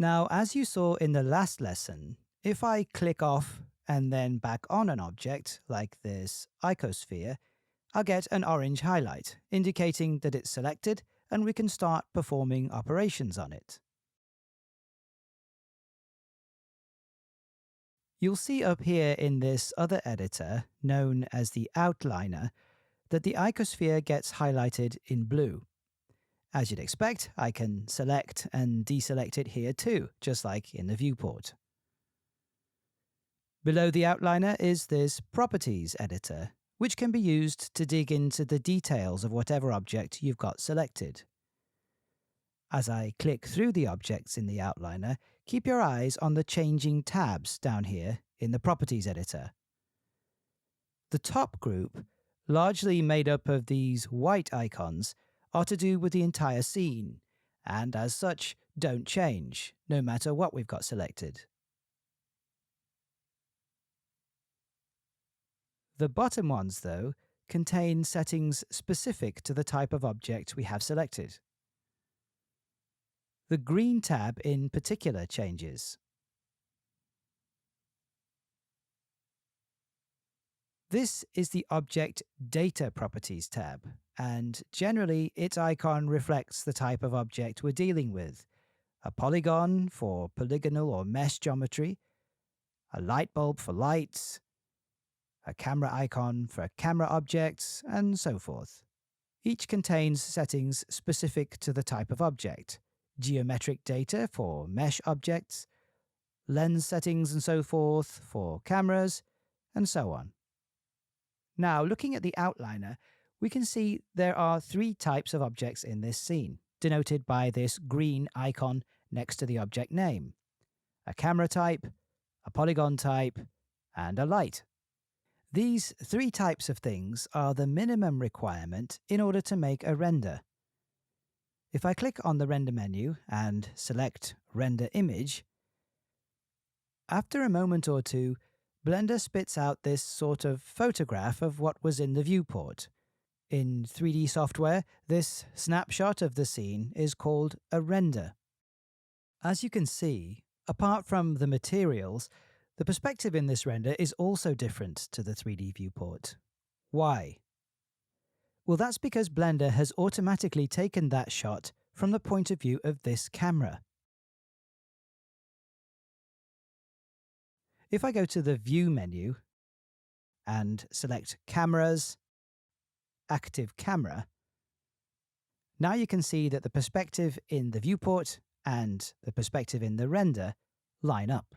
Now, as you saw in the last lesson, if I click off and then back on an object, like this icosphere, I'll get an orange highlight, indicating that it's selected and we can start performing operations on it. You'll see up here in this other editor, known as the outliner, that the icosphere gets highlighted in blue. As you'd expect, I can select and deselect it here too, just like in the viewport. Below the outliner is this Properties editor, which can be used to dig into the details of whatever object you've got selected. As I click through the objects in the outliner, keep your eyes on the changing tabs down here in the Properties editor. The top group, largely made up of these white icons, are to do with the entire scene, and as such, don't change, no matter what we've got selected. The bottom ones, though, contain settings specific to the type of object we have selected. The green tab in particular changes. This is the Object Data Properties tab, and generally its icon reflects the type of object we're dealing with. A polygon for polygonal or mesh geometry, a light bulb for lights, a camera icon for camera objects, and so forth. Each contains settings specific to the type of object, geometric data for mesh objects, lens settings and so forth for cameras, and so on. Now, looking at the outliner, we can see there are 3 types of objects in this scene, denoted by this green icon next to the object name: a camera type, a polygon type, and a light. These 3 types of things are the minimum requirement in order to make a render. If I click on the render menu and select Render Image, after a moment or two, Blender spits out this sort of photograph of what was in the viewport. In 3D software, this snapshot of the scene is called a render. As you can see, apart from the materials, the perspective in this render is also different to the 3D viewport. Why? Well, that's because Blender has automatically taken that shot from the point of view of this camera. If I go to the View menu and select Cameras, Active Camera, now you can see that the perspective in the viewport and the perspective in the render line up.